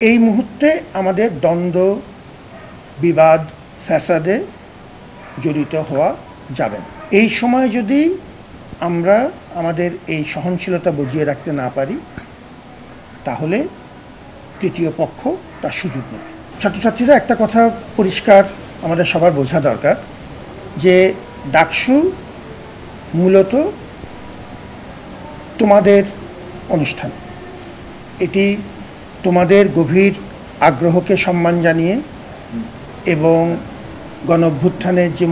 এই মুহূর্তে আমাদের দ্বন্দ্ব, বিবাদ, ফ্যাসাদে জড়িত হওয়া যাবে না। এই সময় যদি আমরা আমাদের এই সহনশীলতা বজিয়ে রাখতে না পারি, তাহলে তৃতীয় পক্ষ তার সুযোগ নেবে। ছাত্রছাত্রীরা একটা কথা পরিষ্কার আমাদের সবার বোঝা দরকার যে ডাকসু মূলত তোমাদের অনুষ্ঠান। এটি তোমাদের গভীর আগ্রহকে সম্মান জানিয়ে এবং গণঅভ্যুত্থানের যে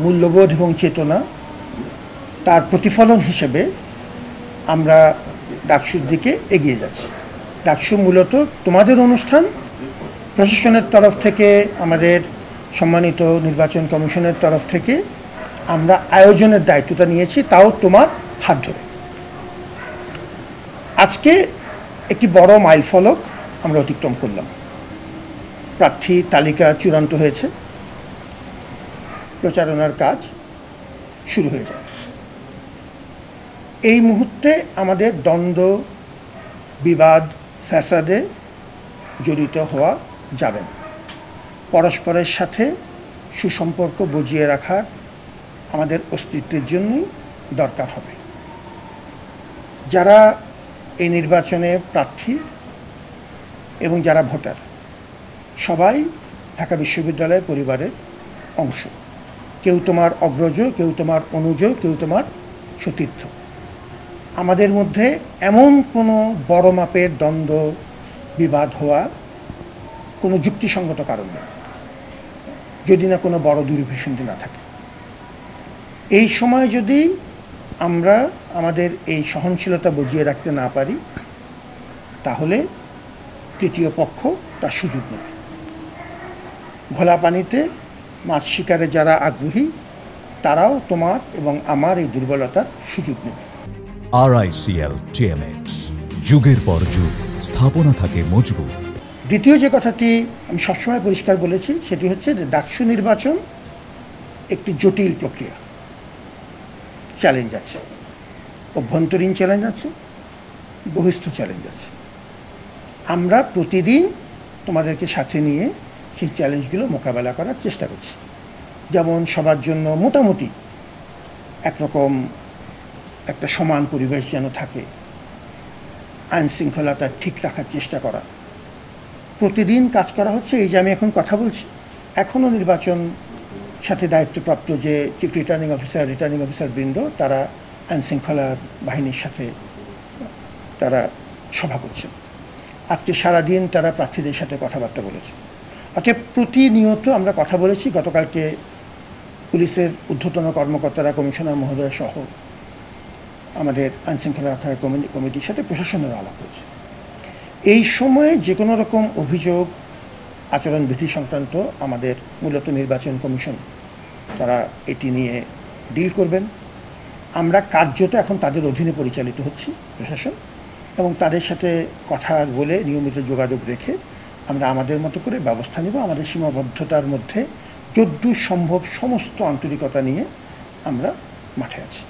মূল্যবোধ এবং চেতনা, তার প্রতিফলন হিসেবে আমরা ডাকসুর দিকে এগিয়ে যাচ্ছি। ডাকসু মূলত তোমাদের অনুষ্ঠান। প্রশাসনের তরফ থেকে, আমাদের সম্মানিত নির্বাচন কমিশনের তরফ থেকে আমরা আয়োজনের দায়িত্বটা নিয়েছি, তাও তোমার হাত ধরে। আজকে একটি বড় মাইলফলক আমরা অতিক্রম করলাম। প্রার্থী তালিকা চূড়ান্ত হয়েছে, প্রচারণার কাজ শুরু হয়ে যাবে। এই মুহূর্তে আমাদের দ্বন্দ্ব, বিবাদ, ফ্যাসাদে জড়িত হওয়া যাবে না। পরস্পরের সাথে সুসম্পর্ক বজিয়ে রাখার আমাদের অস্তিত্বের জন্যই দরকার হবে। যারা এই নির্বাচনে প্রার্থী এবং যারা ভোটার, সবাই ঢাকা বিশ্ববিদ্যালয় পরিবারের অংশ। কেউ তোমার অগ্রজ, কেউ তোমার অনুজ, কেউ তোমার সতীর্থ। আমাদের মধ্যে এমন কোনো বড় মাপের দ্বন্দ্ব, বিবাদ হওয়া কোনো যুক্তিসঙ্গত কারণ নেই, যদি না কোনো বড় দুর্বিসন্ধি না থাকে। এই সময় যদি আমরা আমাদের এই সহনশীলতা বজিয়ে রাখতে না পারি, তাহলে তৃতীয় পক্ষ তার সুযোগ নেবে। ঘোলা পানিতে মাছ শিকারে যারা আগ্রহী, তারাও তোমার এবং আমার এই দুর্বলতার সুযোগ নেবে। RICL TMX, যুগের পর যুগ স্থাপনা থাকে মজবুত। দ্বিতীয় যে কথাটি আমি সবসময় পরিষ্কার বলেছি, সেটি হচ্ছে যে ডাকসু নির্বাচন একটি জটিল প্রক্রিয়া। চ্যালেঞ্জ আছে, অভ্যন্তরীণ চ্যালেঞ্জ আছে, বহিস্থ চ্যালেঞ্জ আছে। আমরা প্রতিদিন তোমাদেরকে সাথে নিয়ে সেই চ্যালেঞ্জগুলো মোকাবেলা করার চেষ্টা করছি। যেমন সবার জন্য মোটামুটি একরকম একটা সমান পরিবেশ যেন থাকে, আইন শৃঙ্খলাটা ঠিক রাখার চেষ্টা করা, প্রতিদিন কাজ করা হচ্ছে। এই যে আমি এখন কথা বলছি, এখনও নির্বাচন সাথে দায়িত্বপ্রাপ্ত যে চিফ রিটার্নিং অফিসার বৃন্দ, তারা আইন শৃঙ্খলা বাহিনীর সাথে তারা সভা করছেন। আজকে সারাদিন তারা প্রার্থীদের সাথে কথাবার্তা বলেছে। অর্থাৎ প্রতিনিয়ত আমরা কথা বলেছি। গতকালকে পুলিশের ঊর্ধ্বতন কর্মকর্তারা, কমিশনার মহোদয় সহ আমাদের আইন শৃঙ্খলা রক্ষা কমিটির সাথে প্রশাসনের আলাপ হয়েছে। এই সময়ে যে কোনো রকম অভিযোগ, আচরণবিধি সংক্রান্ত আমাদের মূলত নির্বাচন কমিশন, তারা এটি নিয়ে ডিল করবেন। আমরা কার্যত এখন তাদের অধীনে পরিচালিত হচ্ছি, প্রশাসন, এবং তাদের সাথে কথা বলে নিয়মিত যোগাযোগ রেখে আমরা আমাদের মতো করে ব্যবস্থা নেব। আমাদের সীমাবদ্ধতার মধ্যে যদ্দূর সম্ভব সমস্ত আন্তরিকতা নিয়ে আমরা মাঠে আছি।